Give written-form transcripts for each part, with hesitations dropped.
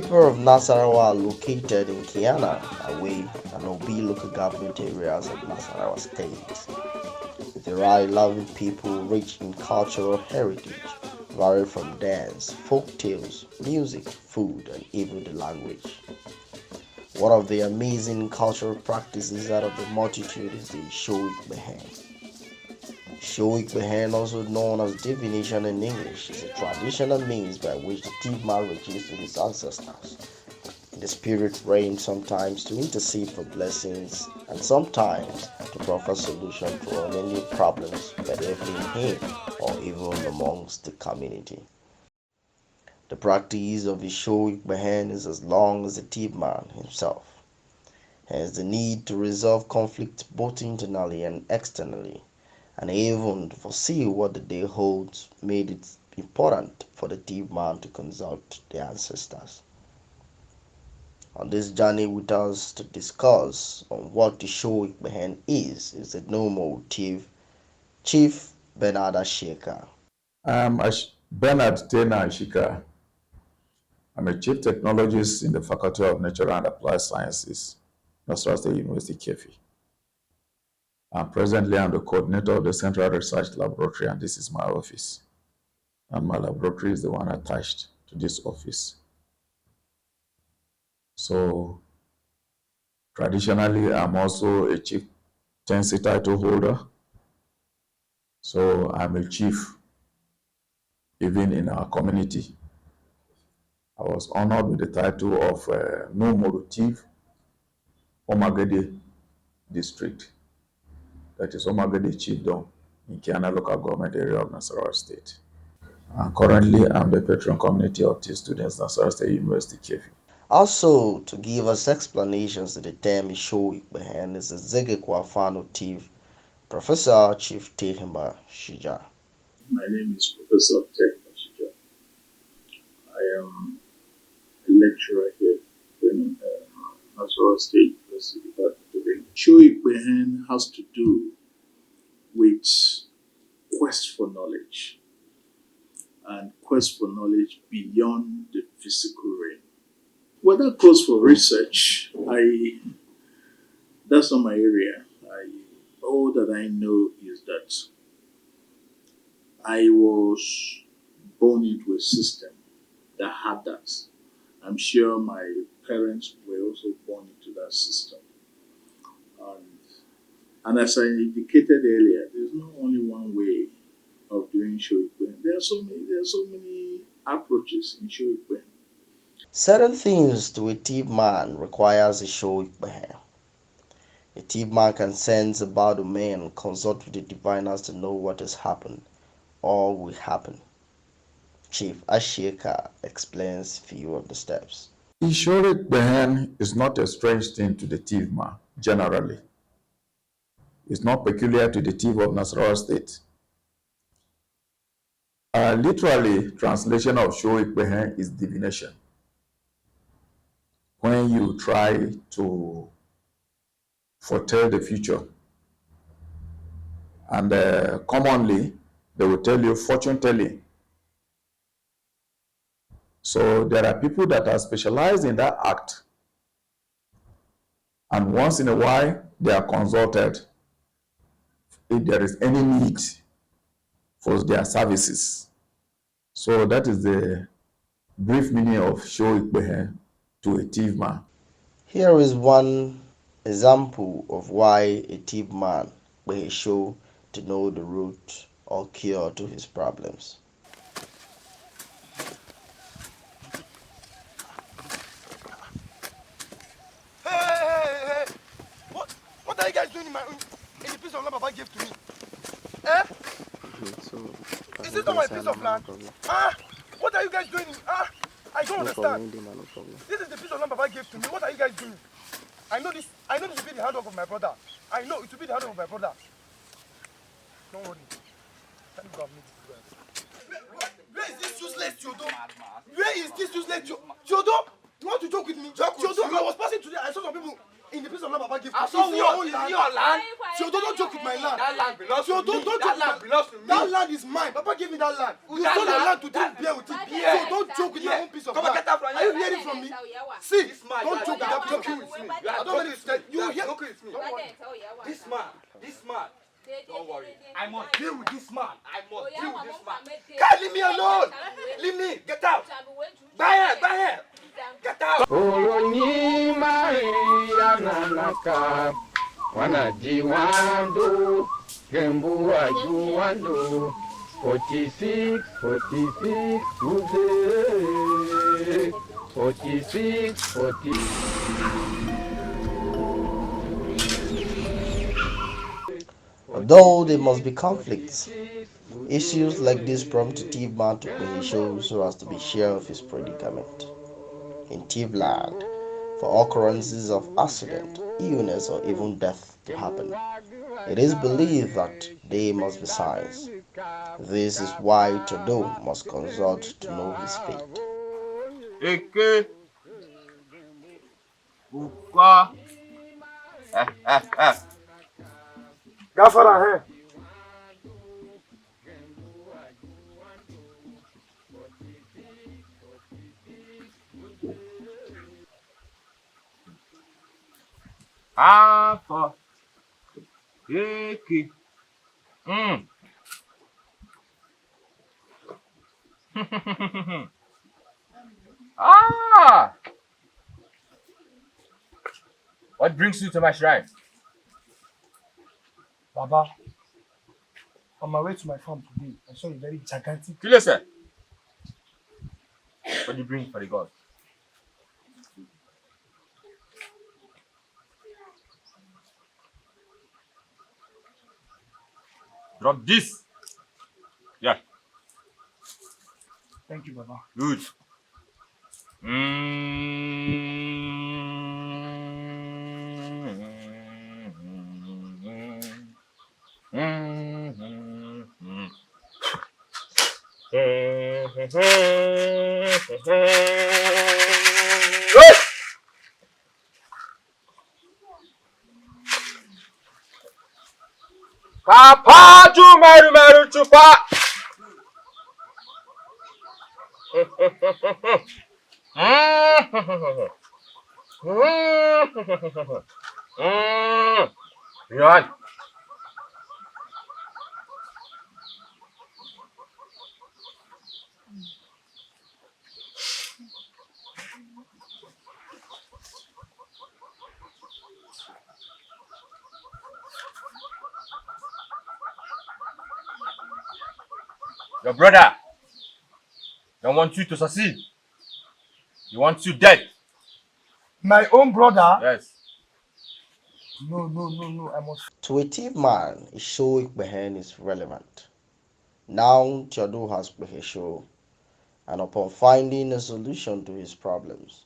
people of Nasarawa are located in Kiana, Away, and Obi local government areas of Nasarawa state. There are 11 people rich in cultural heritage, varied from dance, folk tales, music, food, and even the language. One of the amazing cultural practices out of the multitude is the Ishor Kpehen. Kpehen, also known as divination in English, is a traditional means by which the thief man reaches to his ancestors. The spirit realm, sometimes to intercede for blessings and sometimes to proffer solutions to unending problems, whether in him or even amongst the community. The practice of Ishor Kpehen is as long as the thief man himself. Hence the need to resolve conflict both internally and externally, and even to foresee what the day holds made it important for the thief man to consult the ancestors. On this journey with us to discuss on what the show behind is the normal Chief Bernard Shaker. Bernard Tena Shika. I'm a chief technologist in the Faculty of Natural and Applied Sciences, Nasarawa State University, Kpehen. And presently, I'm the coordinator of the Central Research Laboratory, and this is my office. And my laboratory is the one attached to this office. So, traditionally, I'm also a chieftaincy title holder. So, I'm a chief even in our community. I was honored with the title of No Chief Omagede District. That is Omagede Chiefdom in Kiana local government area of Nasarawa State. And currently, I'm the patron community of the students Nasarawa State University, Kpehen. Also, to give us explanations to the term show behind is the Zegekwafano Chief Professor Chief Tehima Shija. My name is Professor Ted Mashija. I am a lecturer here in Nasarawa State University Department of English. Shoei Kpehen has to do with quest for knowledge and quest for knowledge beyond the physical realm. Well, that goes for research. That's not my area. All that I know is that I was born into a system that had that. I'm sure my parents were also born into that system. And as I indicated earlier, there's not only one way of doing Shoikwen. There are so many approaches in Shoikwen. Certain things to a thief man requires a show behind. A thief man can sense about a man and consult with the diviners to know what has happened or will happen. Chief Ashika explains few of the steps. Ishor Kpehen is not a strange thing to the thief man, generally. It's not peculiar to the thief of Nasarawa State. Literally, translation of Shoei Kpehen is divination. When you try to foretell the future, and commonly they will tell you fortune telling. So there are people that are specialized in that act, and once in a while they are consulted if there is any need for their services. So that is the brief meaning of show Kpehen to a thief man. Here is one example of why a thief man may show to know the root or cure to his problems. Hey! What are you guys doing in the piece of land Baba gave to me? Eh? So, Is this not my piece of land? What are you guys doing? I don't understand. No problem. This is the piece of land Baba gave to me. What are you guys doing? I know this will be the handwork of my brother. I know it will be the handwork of my brother. Don't worry. Thank God Where is this useless Theodore? Where is this useless Theodore? You want to joke with me? Theodore, I was passing today. I saw some people in the place of land Papa give. I saw your own what? land. Is your land? So don't joke with my land. That land belongs to me. Don't That land belongs to me. That land is mine. Papa gave me that land. You That sold your land? land to drink beer with it. Beer. So don't joke with my own piece of Come and land. get that from Are you here. hearing from me? See, This man, don't joke with that. joking with me. You are joking with me. You You are hear? joking with me. Don't worry. This man. Don't worry. I must deal with this man. I must deal with this man. God, leave me alone. Leave me. Get out. Bye here. Get out. Oloni Maria Nanaka Wanajiwando Gembua Juwando 46 today 46 Though there must be conflicts, issues like this prompt Tiv man to pay shows so as to be sure of his predicament. In Tiv land, for occurrences of accident, illness, or even death to happen, it is believed that there must be signs. This is why Todo must consult to know his fate. Eke. Ukwa. Gafara here. Afọ. Eke. Ah! What brings you to my shrine? Baba, on my way to my farm today, I saw a very gigantic. Listen. What do you bring for the gods? Drop this. Yeah. Thank you, Baba. Good. Papa Jumeru Meru Chupa. Run. Your brother don't want you to succeed. He wants you dead. My own brother? Yes. No. I must. To a Tiv man, Ishor Kpehen is relevant. Now Theodore has Kpehen, and upon finding a solution to his problems,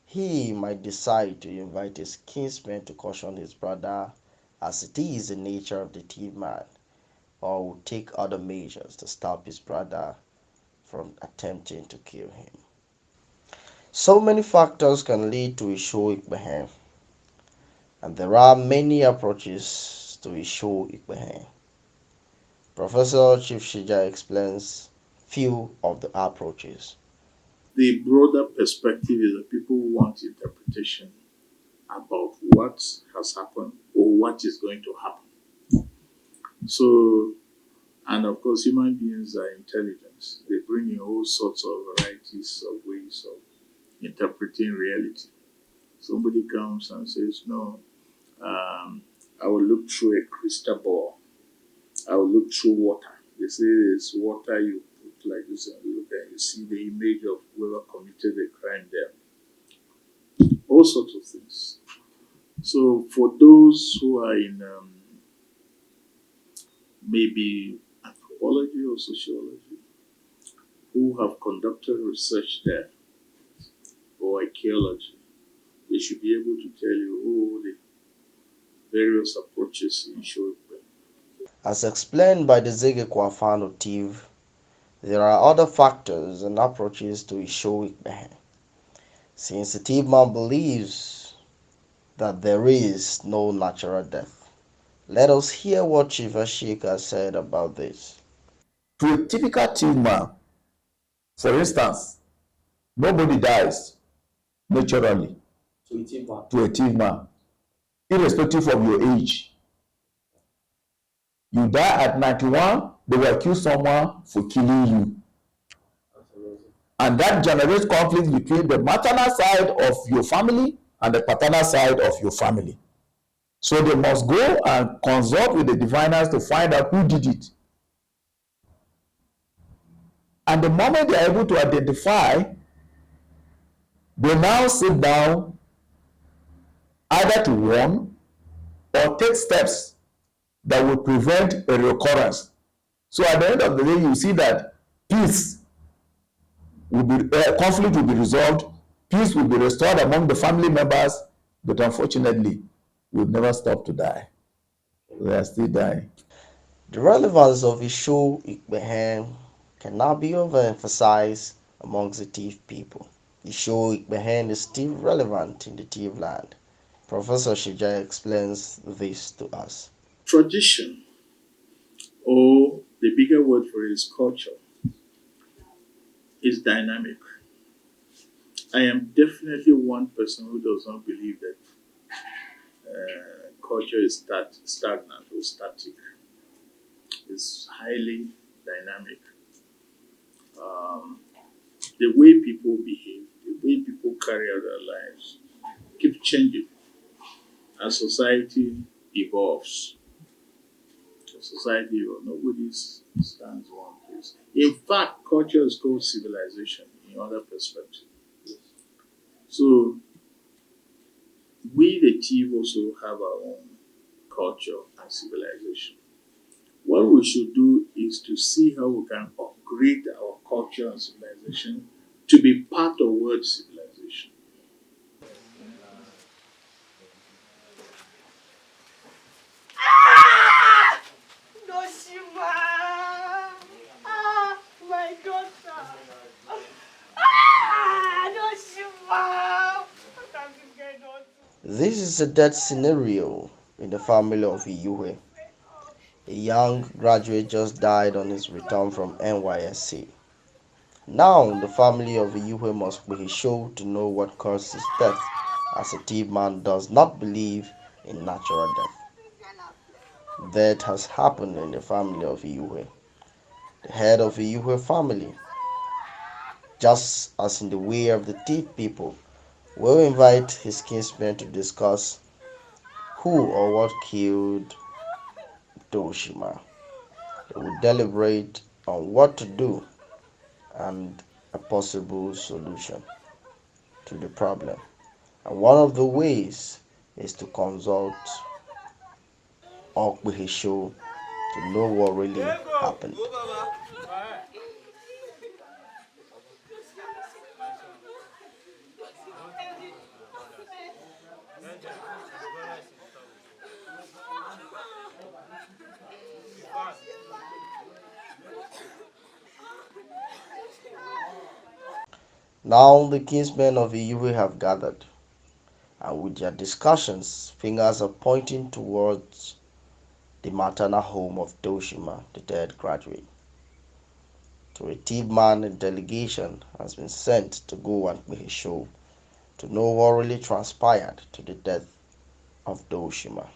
he might decide to invite his kinsmen to caution his brother, as it is the nature of the Tiv man, or will take other measures to stop his brother from attempting to kill him. So many factors can lead to Ishor Kpehen, and there are many approaches to Ishor Kpehen. Professor Chief Shija explains few of the approaches. The broader perspective is that people want interpretation about what has happened or what is going to happen. So, and of course, human beings are intelligent. They bring in all sorts of varieties of ways of interpreting reality. Somebody comes and says, no, I will look through a crystal ball. I will look through water. They say it's water you put like this and you look and you see the image of whoever committed a crime there. All sorts of things. So for those who are in maybe anthropology or sociology, who have conducted research there, or archaeology, they should be able to tell you all the various approaches in Ishor. As explained by the Zege Kwafano Tiv, there are other factors and approaches to Ishor Kpehen. Since the Tiv man believes that there is no natural death. Let us hear what Chief Ashika said about this. To a typical thief man, for instance, nobody dies naturally to a thief man, irrespective of your age. You die at 91, they will accuse someone for killing you. And that generates conflict between the maternal side of your family and the paternal side of your family. So they must go and consult with the diviners to find out who did it. And the moment they are able to identify, they now sit down either to warn or take steps that will prevent a recurrence. So at the end of the day, you see that peace will be, conflict will be resolved, peace will be restored among the family members, but unfortunately, we'll never stop to die. We are still dying. The relevance of Ishor Kpehen cannot be overemphasized amongst the Tiv people. Ishor Kpehen is still relevant in the Tiv land. Professor Shija explains this to us. Tradition, or the bigger word for it is culture, is dynamic. I am definitely one person who does not believe that culture is stagnant or static. It's highly dynamic. The way people behave, the way people carry out their lives, keep changing as society evolves. Society, nobody stands one place. In fact, culture is called civilization in other perspective. So we the Tiv also have our own culture and civilization. What we should do is to see how we can upgrade our culture and civilization to be part of world civilization. My daughter. What has this guy done? This is a death scenario in the family of Iyuhe. A young graduate just died on his return from NYSC. Now the family of Iyuhe must pay his show to know what caused his death, as a Tiv man does not believe in natural death. That has happened in the family of Iyuhe. The head of the Iyuhe family, just as in the way of the Tiv people, will invite his kinsmen to discuss who or what killed Toshima. They will deliberate on what to do and a possible solution to the problem. And one of the ways is to consult Okbehisho to know what really happened. Now the kinsmen of Iyuwe have gathered, and with their discussions, fingers are pointing towards the maternal home of Toshima, the dead graduate. To a Tiv man, a delegation has been sent to go and make a show to know what really transpired to the death of Toshima.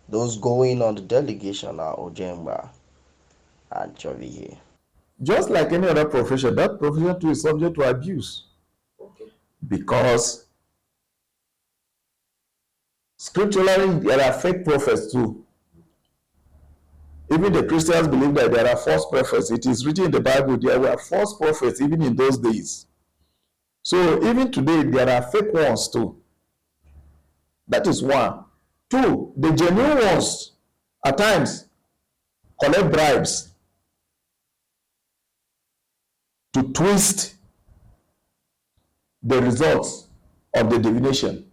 Those going on the delegation are Ojemba and Joviye. Just like any other profession, that profession too is subject to abuse. Because scripturally, there are fake prophets too. Even the Christians believe that there are false prophets. It is written in the Bible, there were false prophets even in those days. So even today, there are fake ones too. That is one. Two, the genuine ones at times collect bribes to twist the results of the divination.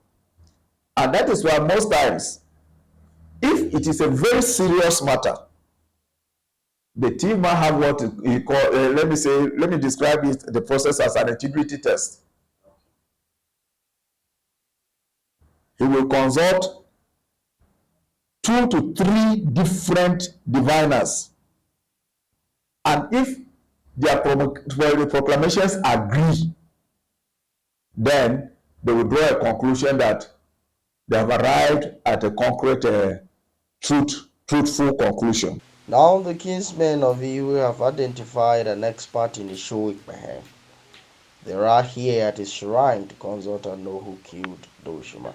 And that is why most times, if it is a very serious matter, the team might have what you call, let me describe it, the process as an integrity test. he will consult 2 to 3 different diviners. And if their proclamations agree, then they will draw a conclusion that they have arrived at a concrete, truthful conclusion. Now the kinsmen of Iwe have identified an expert in Ishor Kpehen. They are here at his shrine to consult and know who killed Doshima.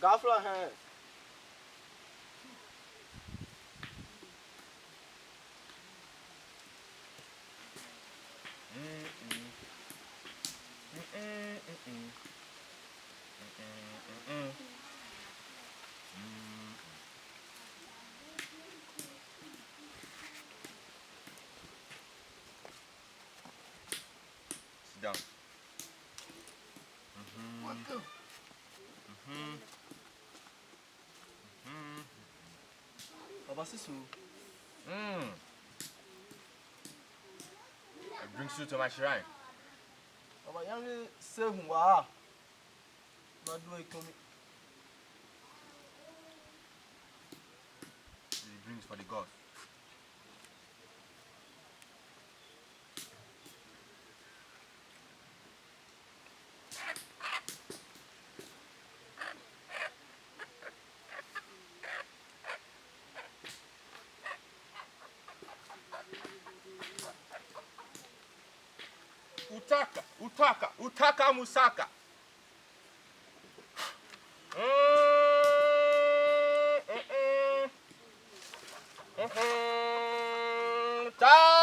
Gafla hai. Sit down. Baba Sisu. It brings you to my shrine. Baba Yanni say Hua. Not do it to me. It brings for the gods. Utaka Musaka. Taka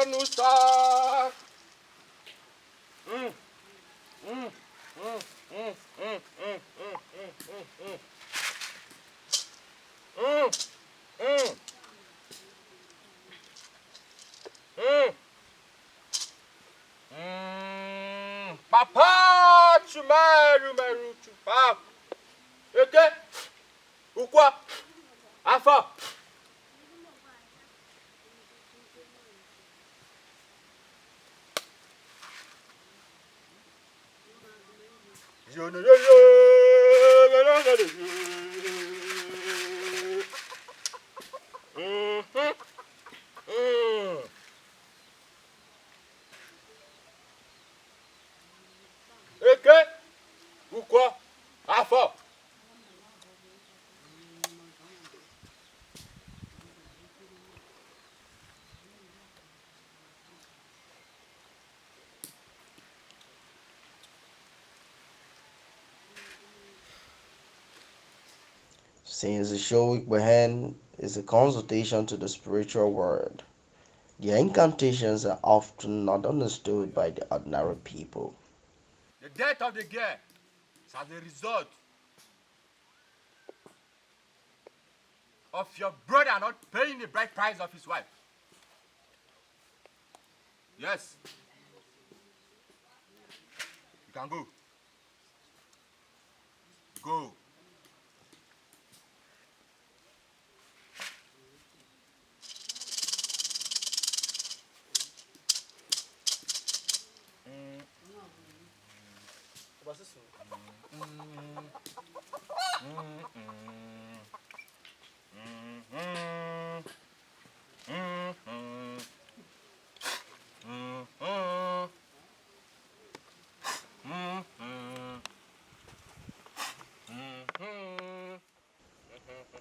Nusak. Papa chumaru maru chupa. Eke. Ukwa. Afa. Eke. Ukwa. Afa. Since Ishor Kpehen is a consultation to the spiritual world, their incantations are often not understood by the ordinary people. The death of the girl is as a result of your brother not paying the bride price of his wife. Yes. You can go. Go.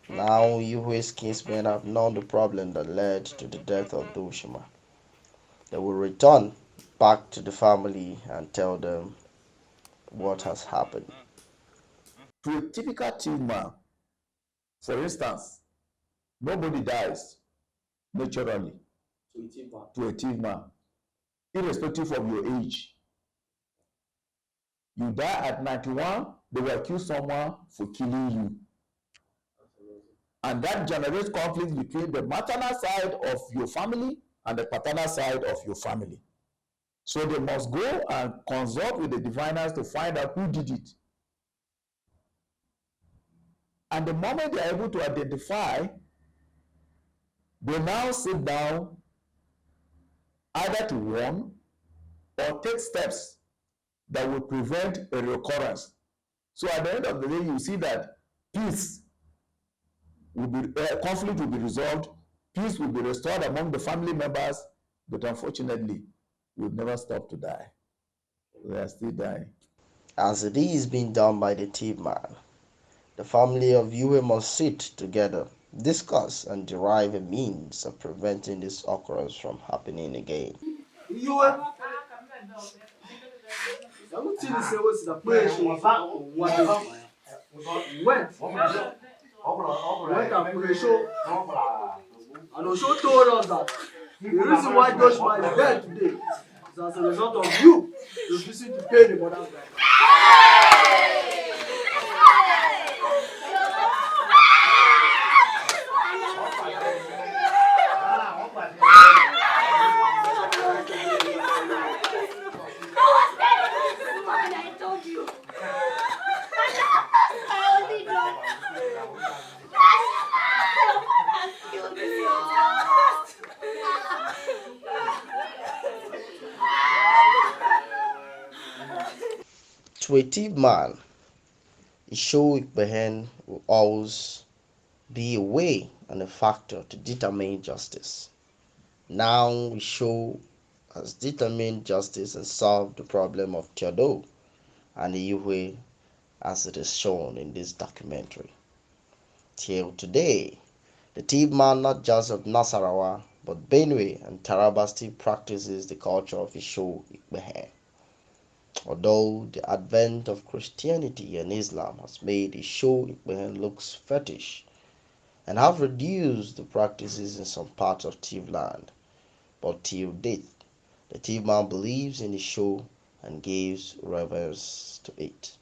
Now Iwe's kinsmen have known the problem that led to the death of Doshima. They will return back to the family and tell them what has happened. To a typical thief man, for instance, nobody dies naturally to a thief man, irrespective of your age. You die at 91, they will accuse someone for killing you. And that generates conflict between the maternal side of your family and the paternal side of your family. So they must go and consult with the diviners to find out who did it. And the moment they are able to identify, they now sit down either to warn or take steps that will prevent a recurrence. So at the end of the day, you see that peace will be, conflict will be resolved, peace will be restored among the family members, but unfortunately, we'll never stop to die. We are still dying. As it is being done by the thief man, the family of Yue must sit together, discuss, and derive a means of preventing this occurrence from happening again. And Osho told us that the reason why Joshua is dead today is as a result of you refusing to pay the mother's bride. To a thief man, Ishor Kpehen will always be a way and a factor to determine justice. Now Ishor has determined justice and solved the problem of Theodore and Iwe as it is shown in this documentary. Till today, the thief man not just of Nasarawa but Benue and Taraba still practices the culture of Ishor Kpehen. Although the advent of Christianity and Islam has made Ishor Kpehen looks fetish and have reduced the practices in some parts of Tivland, but till date, the thief man believes in Ishor and gives reverence to it.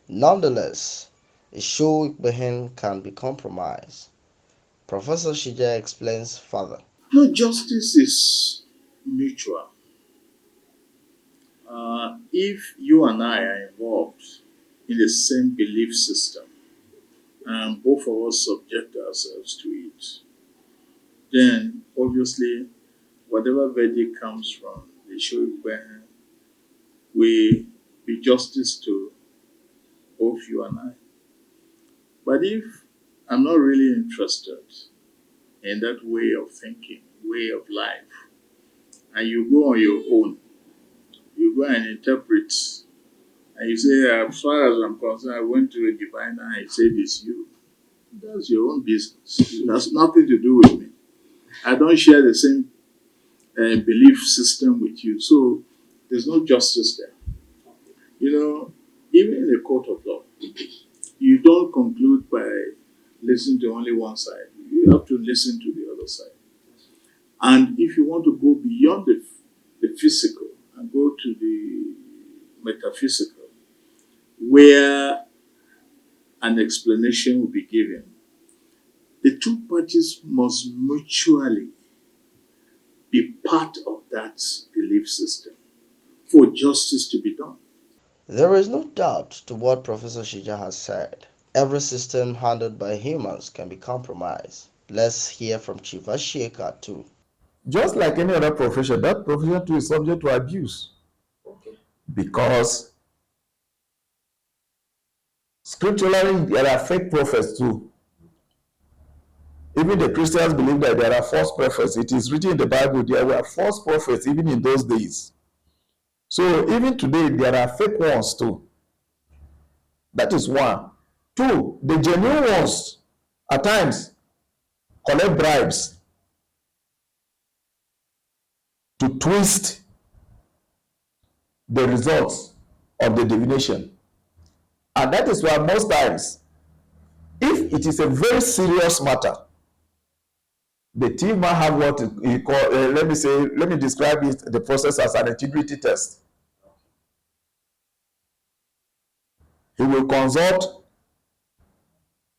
Nonetheless, Ishor Kpehen can be compromised. Professor Shija explains further. No, justice is mutual. If you and I are involved in the same belief system, and both of us subject ourselves to it, then obviously whatever verdict comes from the Ishor will be justice to both you and I. But if I'm not really interested in that way of thinking, way of life, and you go on your own, you go and interpret, and you say, as far as I'm concerned, I went to a diviner and he said it's you. That's your own business. It has nothing to do with me. I don't share the same belief system with you, so there's no justice there. You know, even in a court of law, you don't conclude by listening to only one side. You have to listen to the other side. And if you want to go beyond the physical and go to the metaphysical, where an explanation will be given, the two parties must mutually be part of that belief system for justice to be done. There is no doubt to what Professor Shija has said. Every system handled by humans can be compromised. Let's hear from Chief Asheka too. Just like any other profession, that profession too is subject to abuse. Because scripturally, there are fake prophets too. Even the Christians believe that there are false prophets. It is written in the Bible, there were false prophets even in those days. So even today, there are fake ones too. That is one. Two, the genuine ones at times collect bribes to twist the results of the divination. And that is why most times, if it is a very serious matter, the thief might have what he call, let me describe it, the process as an integrity test. He will consult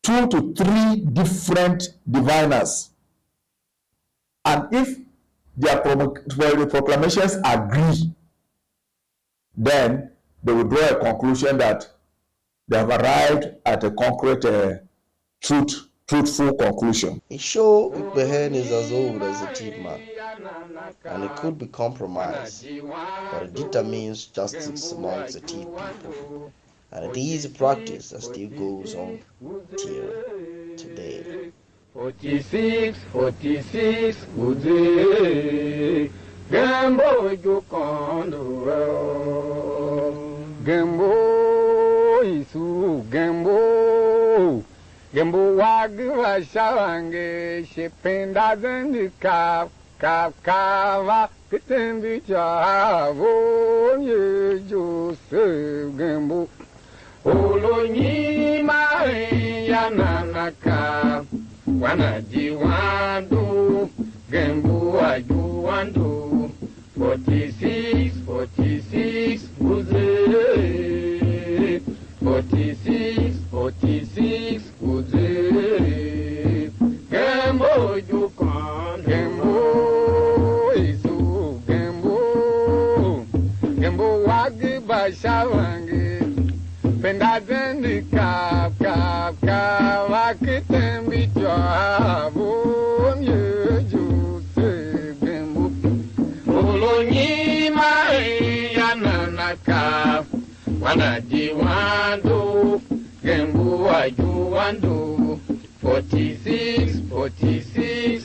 2 to 3 different diviners. And if their proclamations agree, then they will draw a conclusion that they have arrived at a concrete truthful conclusion. Ishor Kpehen is as old as a teen man, and it could be compromised, but it determines justice amongst the tea people. And it is a practice that still goes on till today. 46, 46, Uze, Gambo, you can't Gambo, Isu, Gambo, Gambo, Wagwa, Shawange, Shependa, Zendi, Kava, Kitembi, Chavo, Joseph, Gambo. Olo nyima ya nanaka wanajiwandu gembu wajuwandu 46 46 uze 46 46 uze gembu jukan gembu isu gembu wagi bashawangi Pendadendi kap wakitembi chavo yeju segembu Olonyima yananaka wanajiwandu gembu wajuwandu 46 46